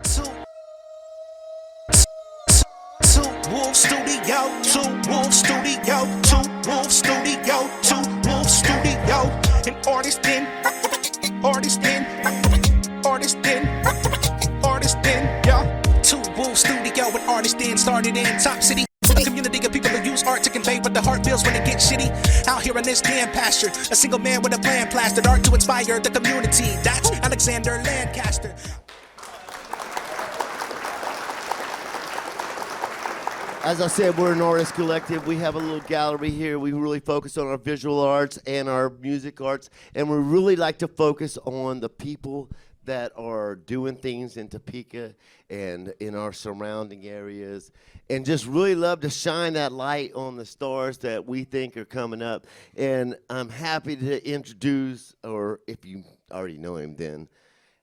Two Wolf Studio, Two Wolf Studio, Two Wolf Studio, Two Wolf Studio, an artist in, yeah. Two Wolf Studio, an artist in, started in Top City. A community of people who use art to convey what the heart feels when it gets shitty. Out here in this damn pasture, a single man with a plan plastered, art to inspire the community. That's Alexander Lancaster. As I said, we're an artist collective. We have a little gallery here. We really focus on our visual arts and our music arts, and we really like to focus on the people that are doing things in Topeka and in our surrounding areas, and just really love to shine that light on the stars that we think are coming up. And I'm happy to introduce, or if you already know him then,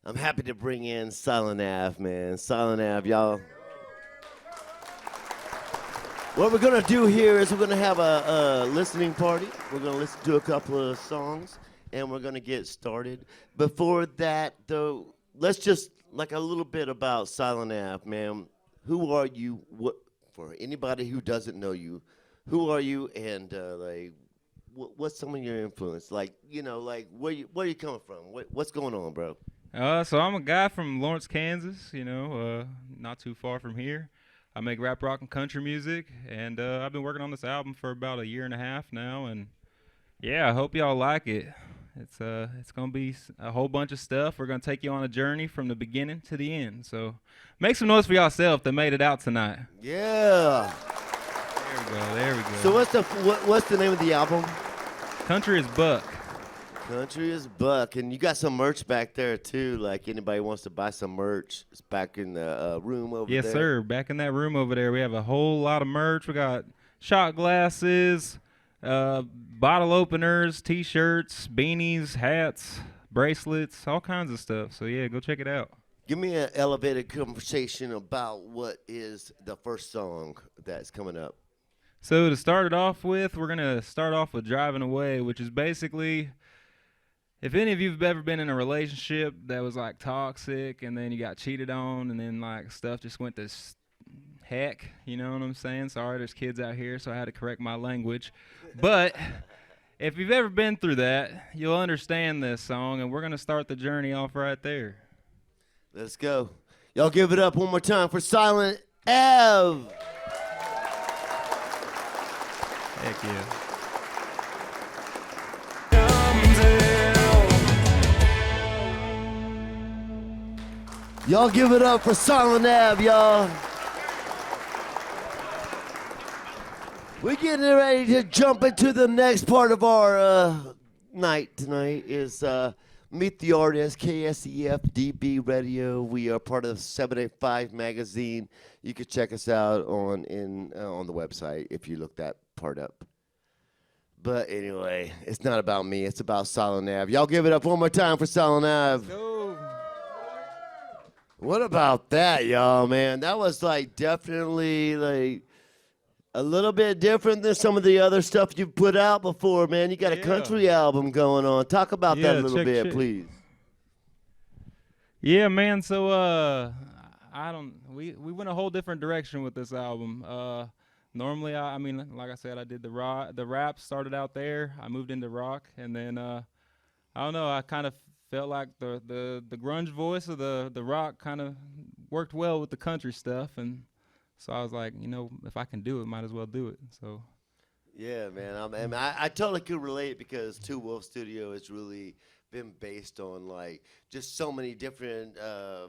I'm happy to bring in Silent Ave, man. Silent Ave, y'all. What we're going to do here is we're going to have a listening party. We're going to listen to a couple of songs, and we're going to get started. Before that, though, let's just, like a little bit about Silent Ave, man. Who are you? What, for anybody who doesn't know you, who are you, and, what's some of your influence? Like, you know, like, where you coming from? What's going on, bro? So I'm a guy from Lawrence, Kansas, not too far from here. I make rap, rock, and country music, and I've been working on this album for about a year and a half now, and yeah, I hope y'all like it. It's gonna be a whole bunch of stuff. We're gonna take you on a journey from the beginning to the end. So make some noise for yourself that made it out tonight. Yeah. There we go. So what's the name of the album? Country is Buck. Country is Buck, and you got some merch back there too. Like anybody wants to buy some merch, it's back in the room over there. Yes, sir. Back in that room over there, we have a whole lot of merch. We got shot glasses, bottle openers, T-shirts, beanies, hats, bracelets, all kinds of stuff. So yeah, go check it out. Give me an elevated conversation about what is the first song that's coming up. So to start it off with, we're gonna start off with "Driving Away," which is basically, if any of you have ever been in a relationship that was like toxic and then you got cheated on and then like stuff just went to heck, you know what I'm saying? Sorry, there's kids out here, so I had to correct my language. But if you've ever been through that, you'll understand this song, and we're going to start the journey off right there. Let's go. Y'all give it up one more time for Silent Ave. Heck yeah. Y'all give it up for Silent Ave, y'all. We're getting ready to jump into the next part of our night tonight is Meet the Artist, KSEF DB Radio. We are part of 785 magazine. You can check us out on the website if you look that part up. But anyway, it's not about me. It's about Silent Ave. Y'all give it up one more time for Silent Ave. Go. What about that, y'all, man? That was like definitely like a little bit different than some of the other stuff you've put out before, man. You got a country album going on. Talk about that a little bit, please. Yeah, man. So we went a whole different direction with this album. Normally, I mean, like I said, I did the rap, started out there. I moved into rock, and then I don't know, I kind of felt like the grunge voice of the rock kind of worked well with the country stuff, and so I was like, you know, if I can do it, might as well do it. So yeah, man, I totally could relate because Two Wolf Studio has really been based on like just so many different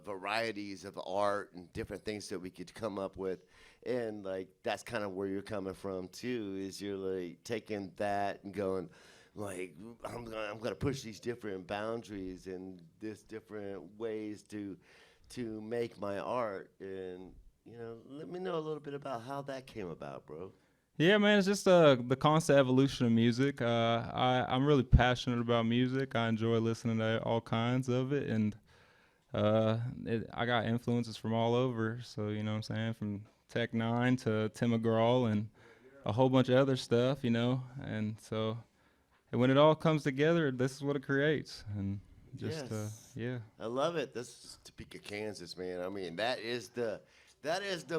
varieties of art and different things that we could come up with, and like that's kind of where you're coming from too, is you're like taking that and going, like, I'm gonna push these different boundaries and this different ways to make my art. And you know, let me know a little bit about how that came about, bro. yeah, man, it's just the constant evolution of music. I'm really passionate about music. I enjoy listening to all kinds of it, and I got influences from all over. So you know what I'm saying, from Tech Nine to Tim McGraw and a whole bunch of other stuff, you know, and so. And when it all comes together, this is what it creates. And Just Yes. yeah. I love it. This is Topeka, Kansas, man. I mean, that is the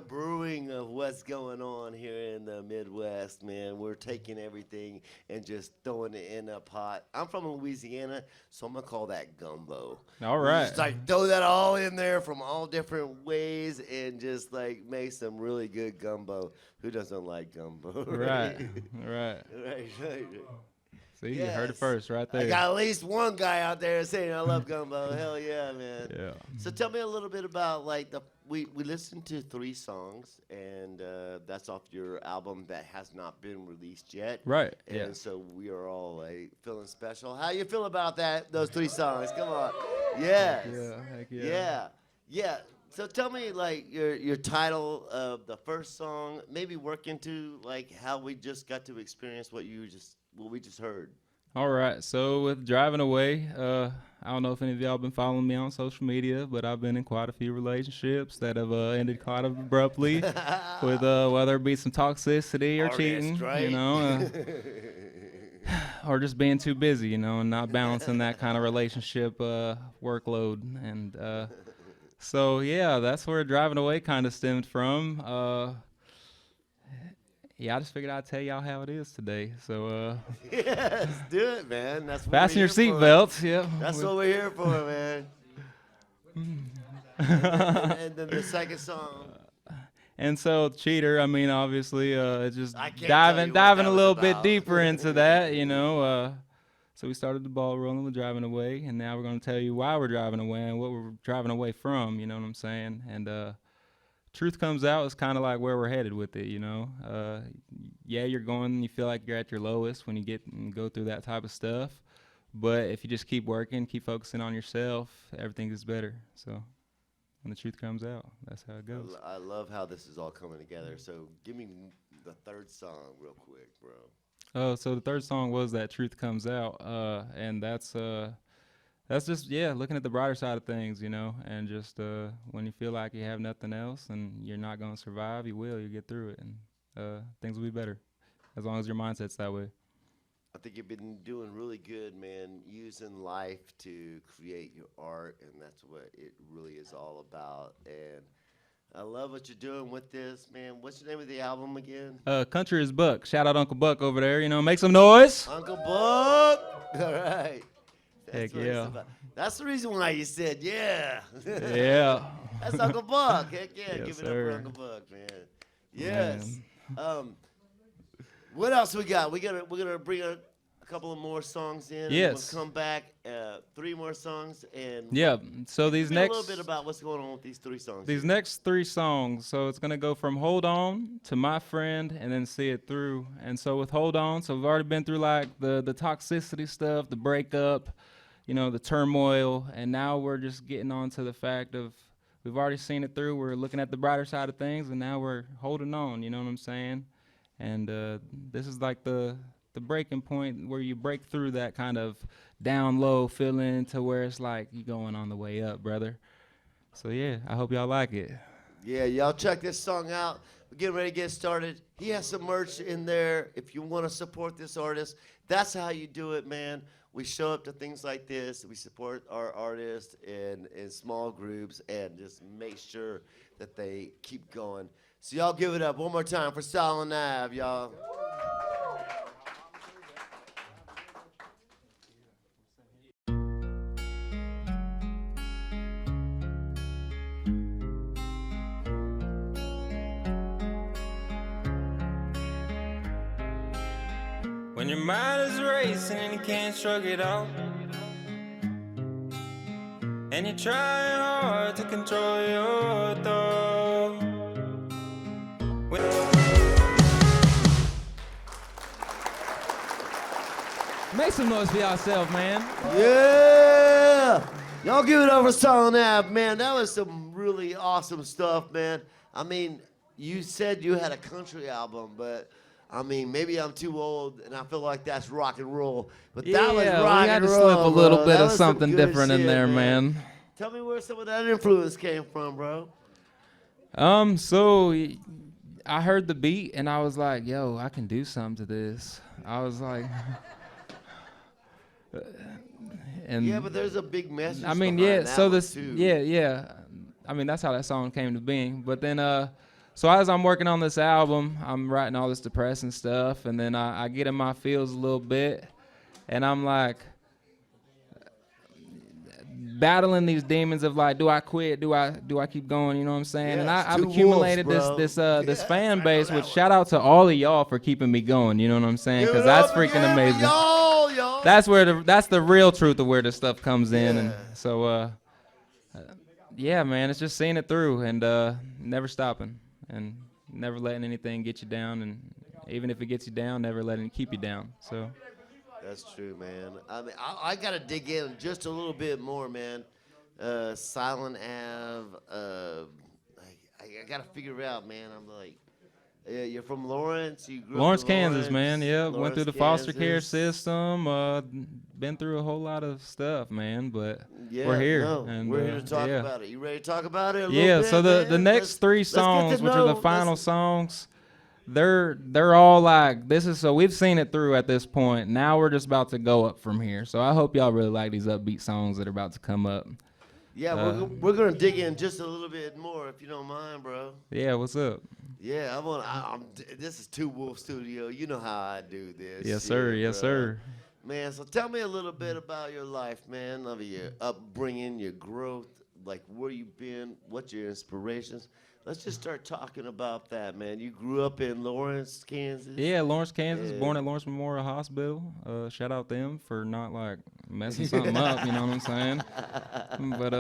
brewing of what's going on here in the Midwest, man. We're taking everything and just throwing it in a pot. I'm from Louisiana, so I'm gonna call that gumbo. All We right. just like throw that all in there from all different ways and just like make some really good gumbo. Who doesn't like gumbo? Right. Right. Right. See, you heard it Yes. first right I there. got at least one guy out there saying I love gumbo. Hell yeah, man. Yeah. So tell me a little bit about like we listened to 3 songs and that's off your album that has not been released yet. Right. And Yeah. so we are all like feeling special. How you feel about those 3 songs? Come on. Yes. Yeah. Heck yeah. Yeah. Yeah. So tell me like your title of the first song, maybe work into like how we just got to experience what we just heard. All right. So with driving away, I don't know if any of y'all been following me on social media, but I've been in quite a few relationships that have ended quite abruptly, with whether it be some toxicity or Artist, cheating, right? or just being too busy, and not balancing that kind of relationship workload. And so yeah, that's where driving away kind of stemmed from. Yeah, I just figured I'd tell y'all how it is today. So Yes, do it, man. That's what fasten we're your here for. seatbelts. Yeah. That's what we're here for, man. and then the second song. And so cheater, I mean, obviously, it's just I can't tell diving you what diving that a was little bit about. deeper into that. So we started the ball rolling with driving away, and now we're going to tell you why we're driving away and what we're driving away from. You know what I'm saying? And truth comes out is kind of like where we're headed with it. Yeah, you feel like you're at your lowest when you get and go through that type of stuff. But if you just keep working, keep focusing on yourself, everything is better. So when the truth comes out, that's how it goes. I love how this is all coming together. So give me the third song real quick, bro. Oh, so the third song was that truth comes out, and that's just looking at the brighter side of things, and just when you feel like you have nothing else and you're not gonna survive, you get through it, and things will be better as long as your mindset's that way. I think you've been doing really good, man, using life to create your art, and that's what it really is all about. And I love what you're doing with this, man. What's the name of the album again? Country is Buck. Shout out Uncle Buck over there. Make some noise. Uncle Buck. All right. Heck what it's yeah. about. That's the reason why you said yeah. Yeah. That's Uncle Buck. Heck yeah. Yes, Give it sir. up for Uncle Buck, man. Yes. Man. What else we got? We're gonna bring a couple of more songs in. Yes. And we'll come back. 3 more songs and Yeah. So these tell me next a little bit about what's going on with these 3 songs. These next 3 songs, so it's gonna go from Hold On to My Friend and then See It Through. And so with Hold On, so we've already been through like the toxicity stuff, the breakup, the turmoil, and now we're just getting on to the fact of we've already seen it through. We're looking at the brighter side of things, and now we're holding on. You know what I'm saying? And this is like the breaking point where you break through that kind of down low feeling to where it's like you going on the way up, brother. So yeah, I hope y'all like it. Yeah, y'all check this song out. We're getting ready to get started. He has some merch in there. If you want to support this artist, that's how you do it, man. We show up to things like this. We support our artists in small groups and just make sure that they keep going. So y'all give it up one more time for Solid Nav, y'all. When your mind is racing and you can't shrug it off, and you're trying hard to control your thoughts. Make some noise for yourself, man. Yeah! Y'all give it up for Solid Nav, man. That was some really awesome stuff, man. I mean, you said you had a country album, but I mean, maybe I'm too old and I feel like that's rock and roll. But that was rock and roll. We had to slip a little bro. bit That of was some something good different in shit, there, man. Tell me where some of that influence came from, bro. So I heard the beat and I was like, yo, I can do something to this. I was like, And yeah, but there's a big message. I mean, behind yeah. that So one this, too. yeah. I mean, that's how that song came to being. But then, so as I'm working on this album, I'm writing all this depressing stuff, and then I get in my feels a little bit, and I'm like battling these demons of like, do I quit? Do I keep going? You know what I'm saying? And Yes, I've Two accumulated Wolves, this bro. this Yes, fan I know base. that Which one. shout out to all of y'all for keeping me going. You know what I'm saying? Give Because it that's up freaking again for amazing. y'all. That's the real truth of where this stuff comes in. And Yeah. so yeah, man, it's just seeing it through and never stopping and never letting anything get you down, and even if it gets you down, never letting it keep you down. So That's true, man. I mean, I gotta dig in just a little bit more, man. Silent Ave. I gotta figure it out, man. I'm like, yeah, you're from Lawrence. You grew Lawrence, up in Kansas, man. Yeah, went through Lawrence, the foster care Kansas. system. Been through a whole lot of stuff, man. But Yeah, we're here, no, and we're here to talk yeah. about it. You ready to talk about it a Yeah, little bit, so the man? next three Let's get to songs, which are the know- final let's- songs, they're all like this is so we've seen it through at this point. Now we're just about to go up from here. So I hope y'all really like these upbeat songs that are about to come up. Yeah, we're gonna dig in just a little bit more, if you don't mind, bro. Yeah, what's up? Yeah, this is Two Wolf Studio. You know how I do this. Yes, sir. shit, Yes, bro. sir. Man, so tell me a little bit about your life, man, of your upbringing, your growth, like where you've been, what's your inspirations. Let's just start talking about that, man. You grew up in Lawrence, Kansas. Yeah, Lawrence, Kansas, Yeah. born at Lawrence Memorial Hospital. Shout out them for not like messing something up, you know what I'm saying? But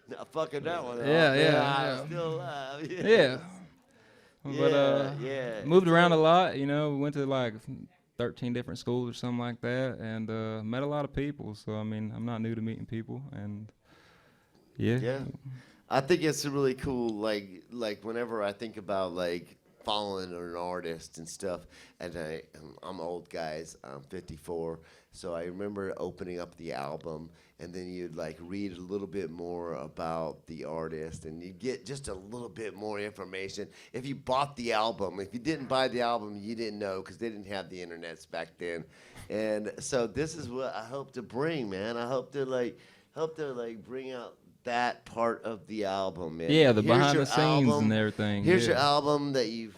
Not fucking that one. Yeah, up, man. yeah. I'm still alive. yeah. But yeah. moved around a So- lot, you know, we went to like 13 different schools or something like that, and met a lot of people. So I mean, I'm not new to meeting people, and yeah. Yeah, I think it's really cool. Like whenever I think about like following an artist and stuff, and I'm old, guys. I'm 54, so I remember opening up the album, and then you'd like read a little bit more about the artist, and you get just a little bit more information. If you bought the album, if you didn't buy the album, you didn't know because they didn't have the internets back then. And so this is what I hope to bring, man. I hope to bring out that part of the album, man. Yeah, the Here's behind your the scenes album. and everything. Here's yeah. your album that you've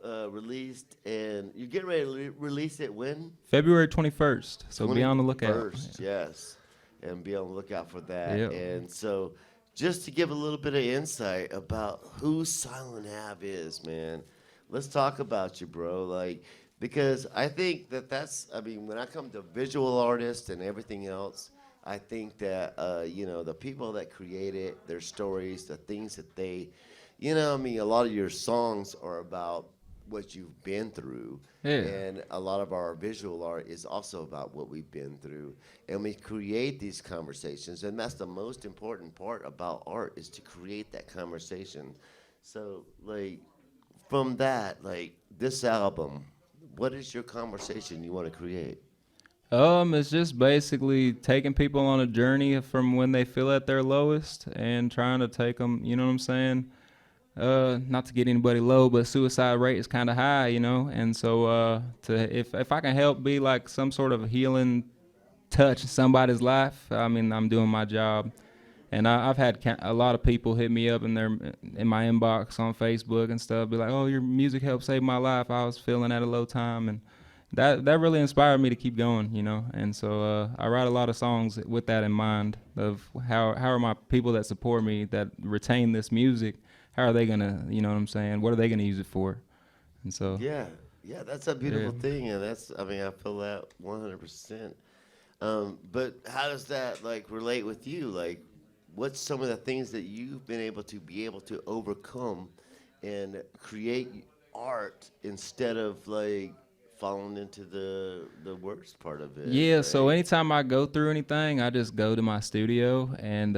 released, and you're getting ready to release it when? February 21st. So be on the lookout. 21st, yes, and be on the lookout for that. Yep. And so, just to give a little bit of insight about who Silent Ave is, man. Let's talk about you, bro. Like, because I think I mean, when I come to visual artists and everything else, I think that, the people that create it, their stories, the things that they, I mean, a lot of your songs are about what you've been through. Yeah. And a lot of our visual art is also about what we've been through. And we create these conversations. And that's the most important part about art, is to create that conversation. So, like, from that, like, this album, what is your conversation you want to create? It's just basically taking people on a journey from when they feel at their lowest and trying to take them, you know what I'm saying? Not to get anybody low, but suicide rate is kind of high, you know? And so if I can help be like some sort of healing touch in somebody's life, I mean, I'm doing my job. And I've had a lot of people hit me up in my inbox on Facebook and stuff, be like, "Oh, your music helped save my life. I was feeling at a low time," and that really inspired me to keep going, you know. And so I write a lot of songs with that in mind, of how are my people that support me, that retain this music, how are they gonna, you know what I'm saying? What are they gonna use it for? And so Yeah, that's a beautiful thing, and I feel that 100%. But how does that like relate with you? Like, what's some of the things that you've been able to overcome and create art instead of like falling into the worst part of it? Yeah, right? so anytime I go through anything, I just go to my studio and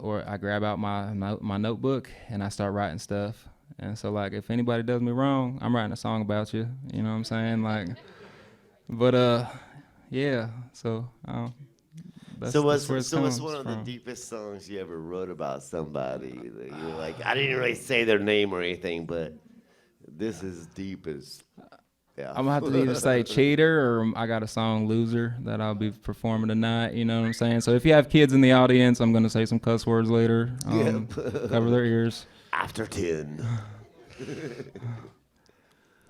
or I grab out my notebook and I start writing stuff. And so like if anybody does me wrong, I'm writing a song about you. You know what I'm saying? Like, but yeah. So that's what's where it's one of comes the from. deepest songs you ever wrote about somebody that you're like, I didn't really say their name or anything, but this is deep as Yeah. I'm gonna have to either say cheater or I got a song loser that I'll be performing tonight. You know what I'm saying? So if you have kids in the audience, I'm gonna say some cuss words later. Cover their ears. After 10.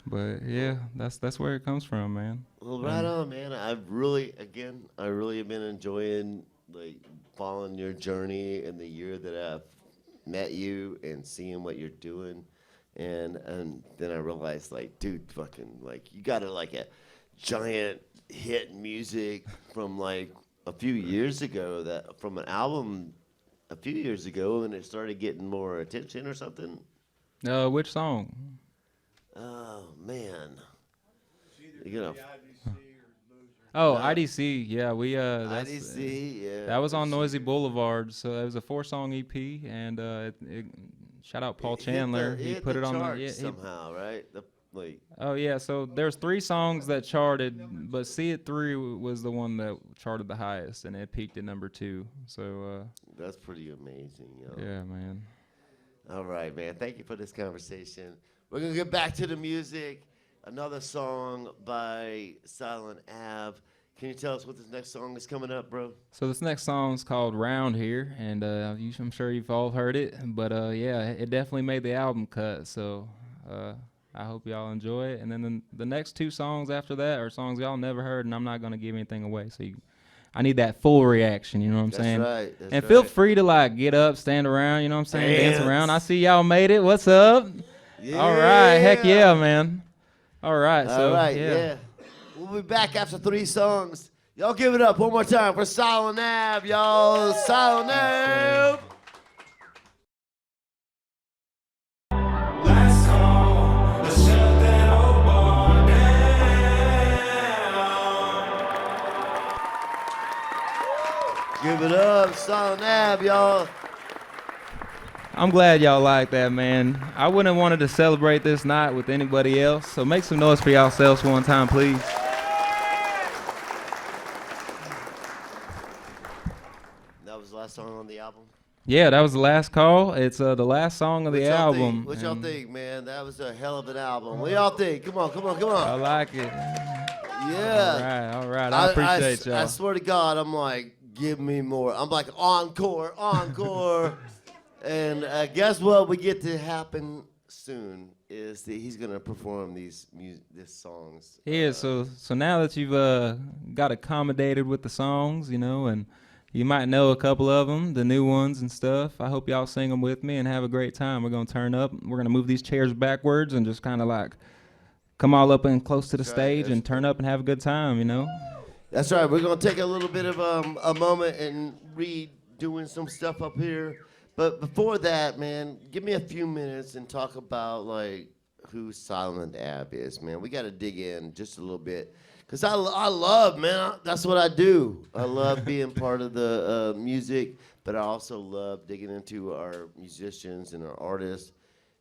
But yeah, that's where it comes from, man. Well, right on, man. I really have been enjoying like following your journey in the year that I've met you and seeing what you're doing, and then I realized like, dude, fucking like you got like a giant hit music from like a few years ago that from an album a few years ago, and it started getting more attention or something. Which song? Oh man. You know, Oh, No. IDC. Yeah, we that's, IDC, yeah. that was on Noisy Boulevard. So it was a 4-song EP, and shout out Paul Chandler. It He hit put the it on the charts yeah, somehow, right? Like, Oh yeah, so there's 3 songs that charted, but "See It Through" was the one that charted the highest, and it peaked at number 2. So that's pretty amazing, yo. yeah, man. All right, man. Thank you for this conversation. We're gonna get back to the music. Another song by Silent Ave. Can you tell us what this next song is coming up, bro? So this next song's called "Round Here," and I'm sure you've all heard it, but yeah, it definitely made the album cut. So I hope y'all enjoy it. And then the next 2 songs after that are songs y'all never heard, and I'm not gonna give anything away. So I need that full reaction. You know what I'm saying? Right. That's And right. feel free to like get up, stand around. You know what I'm saying? Dance Dance. around. I see y'all made it. What's up? Yeah. All right. Heck yeah, man. All right. So All right, yeah. We'll be back after 3 songs. Y'all give it up one more time for Silent Ave, y'all. Silent Ave. Last call, let's shut that old bar down. Give it up, Silent Ave, y'all. I'm glad y'all like that, man. I wouldn't have wanted to celebrate this night with anybody else. So make some noise for yourselves one time, please. That was the last song on the album. Yeah, that was the last call. It's the last song of the album. What y'all and think, man? That was a hell of an album. What y'all think? Come on, come on, come I on. like it. Yeah. All right. I appreciate y'all. I swear to God, I'm like, give me more. I'm like, encore, encore. And guess what? We get to happen soon is that he's gonna perform these songs. Yeah, so now that you've got accommodated with the songs, you know, and you might know a couple of them, the new ones and stuff. I hope y'all sing them with me and have a great time. We're gonna turn up. We're gonna move these chairs backwards and just kind of like come all up and close to the That's right, stage that's and turn up and have a good time, you know. That's right. We're gonna take a little bit of a moment and redoing some stuff up here. But before that, man, give me a few minutes and talk about like who Silent Ave is, man. We got to dig in just a little bit, cause I love, man. That's what I do. I love being part of the music, but I also love digging into our musicians and our artists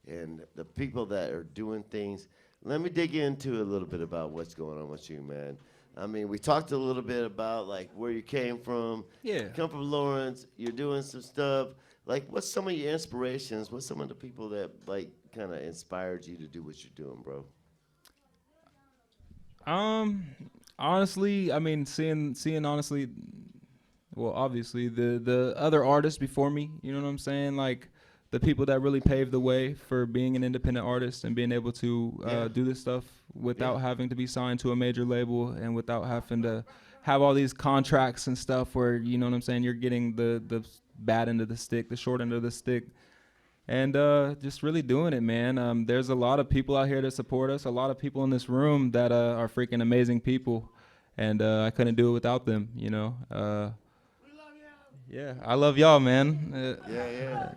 and the people that are doing things. Let me dig into a little bit about what's going on with you, man. I mean, we talked a little bit about like where you came from. Yeah. You come from Lawrence. You're doing some stuff. Like, what's some of your inspirations? What's some of the people that like kind of inspired you to do what you're doing, bro? Honestly, I mean, seeing honestly, well, obviously the other artists before me, you know what I'm saying? Like the people that really paved the way for being an independent artist and being able to do this stuff without having to be signed to a major label and without having to have all these contracts and stuff where, you know what I'm saying, you're getting the bad end of the stick, the short end of the stick. And just really doing it, man. There's a lot of people out here that support us, a lot of people in this room that are freaking amazing people. And I couldn't do it without them, you know. We love you. Yeah, I love y'all, man. Yeah.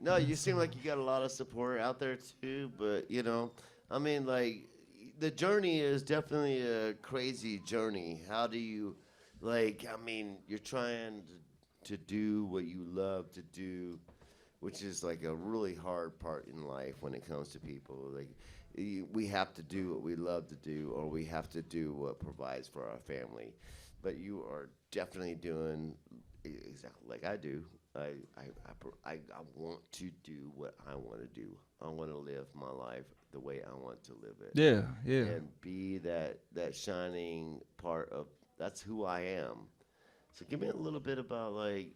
No, you seem like you got a lot of support out there too, but you know, I mean, like the journey is definitely a crazy journey. How do you, like, I mean, you're trying to do what you love to do, which is like a really hard part in life when it comes to people. Like, we have to do what we love to do, or we have to do what provides for our family. But you are definitely doing exactly like I do. I want to do what I want to do. I want to live my life the way I want to live it. Yeah, yeah. And be that shining part of that's who I am. So give me a little bit about like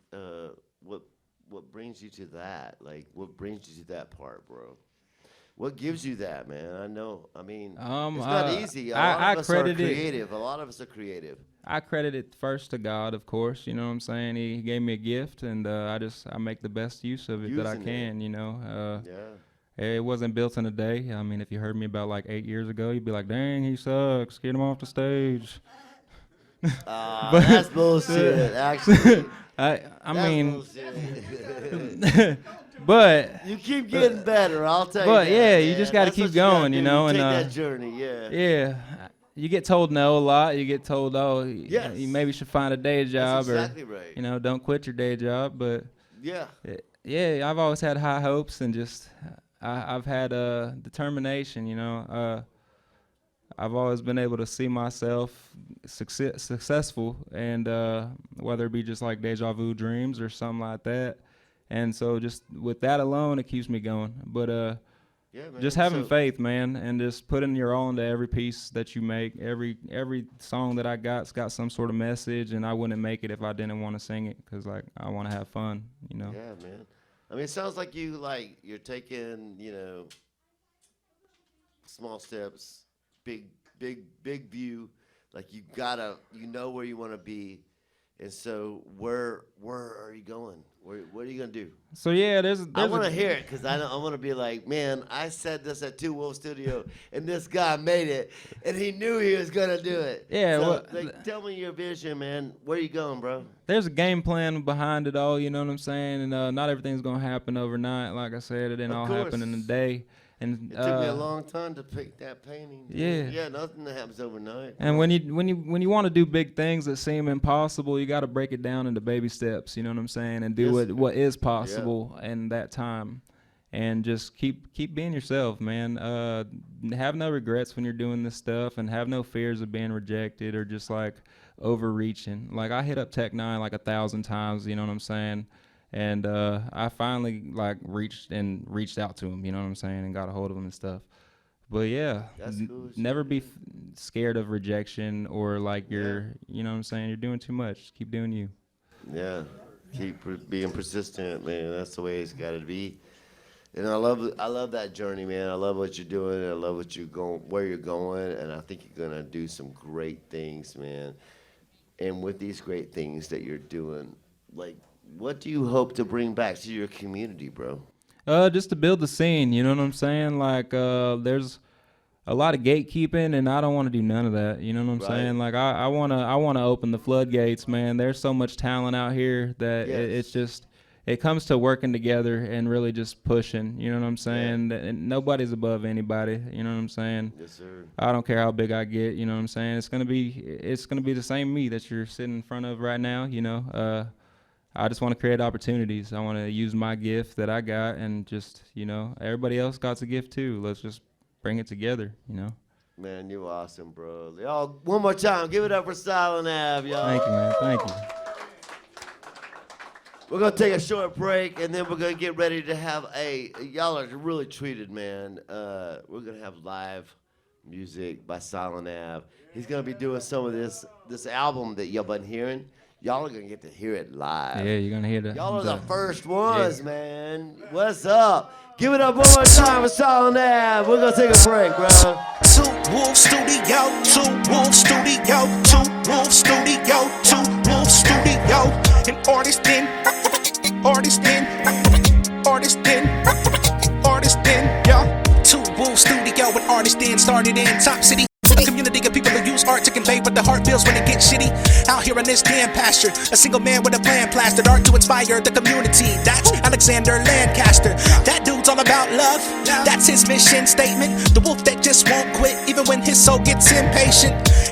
what brings you to that? Like what brings you to that part, bro? What gives you that, man? I know. I mean, it's not easy. A lot of us are creative. A lot of us are creative. I credit it first to God, of course. You know what I'm saying? He gave me a gift, and I make the best use of it that I can. You know. It wasn't built in a day. I mean, if you heard me about like 8 years ago, you'd be like, "Dang, he sucks. Get him off the stage." That's bullshit. Actually, I that's mean, bullshit. but You keep getting better. I'll tell you. But that, yeah, you man. just got to That's keep what you gotta going, you do. know. Take And that journey. Yeah. yeah, you get told no a lot. You get told, oh, Yes. you maybe should find a day job, That's exactly right. or don't quit your day job. But Yeah. yeah, I've always had high hopes and just I've had determination. You know, I've always been able to see myself successful, and whether it be just like deja vu dreams or something like that. And so just with that alone, it keeps me going. But Yeah, man. just having So- faith, man, and just putting your all into every piece that you make. Every song that I got's got some sort of message, and I wouldn't make it if I didn't want to sing it, because like I want to have fun, you know. Yeah, man. I mean, it sounds like you're taking, small steps, big view. Like you know where you want to be, and so where are you going? What are you gonna do? So yeah, there's I want to hear it because I want to be like, man, I said this at Two Wolf Studio, and this guy made it, and he knew he was gonna do it. Yeah, So, well, tell me your vision, man. Where are you going, bro? there's a game plan behind it all, you know what I'm saying? And not everything's gonna happen overnight. Like I said, it didn't Of all course. happen in a day. And It took me a long time to pick that painting. Yeah. Yeah, nothing that happens overnight. And when you want to do big things that seem impossible, you got to break it down into baby steps. You know what I'm saying? And do Yes. what is possible in that time, and just keep being yourself, man. Have no regrets when you're doing this stuff, and have no fears of being rejected or just like overreaching. Like I hit up Tech 9 like 1,000 times. You know what I'm saying? And I finally like reached out to him. You know what I'm saying? And got a hold of him and stuff. But yeah, That's cool as never shit, be scared of rejection or like you're, you know what I'm saying, you're doing too much. Just keep doing you. Yeah, keep being persistent, man. That's the way it's got to be. And I love that journey, man. I love what you're doing. I love where you're going, and I think you're gonna do some great things, man. And with these great things that you're doing, like, what do you hope to bring back to your community, bro? Just to build the scene, you know what I'm saying? Like, there's a lot of gatekeeping, and I don't want to do none of that. You know what I'm Right. saying? Like, I wanna open the floodgates, man. There's so much talent out here that it's just, it comes to working together and really just pushing. You know what I'm saying? And nobody's above anybody. You know what I'm saying? Yes, sir. I don't care how big I get. You know what I'm saying? It's gonna be the same me that you're sitting in front of right now. You know. I just want to create opportunities. I want to use my gift that I got, and just, everybody else got a gift too. Let's just bring it together, Man, you're awesome, bro. Y'all, one more time, give it up for Silent Ave, y'all. Thank you, man. Thank you. We're gonna take a short break, and then we're gonna get ready to have y'all are really treated, man. We're gonna have live music by Silent Ave. He's gonna be doing some of this album that y'all been hearing. Y'all are gonna get to hear it live. Yeah, you're gonna hear that. Y'all are the first ones, man. What's up? Give it up one more time for Silent Ave. We're gonna take a break, bro. Two Wolf Studio, Two Wolf Studio, Two Wolf Studio, Two Wolf Studio. An artist in, yeah. Two Wolf Studio, an artist in, started in Top City. A community of people who use art to convey what the heart feels when it gets shitty. Out here in this damn pasture, a single man with a plan plastered, art to inspire the community. That's Alexander Lancaster. That dude's all about love. That's his mission statement. The wolf that just won't quit, even when his soul gets impatient.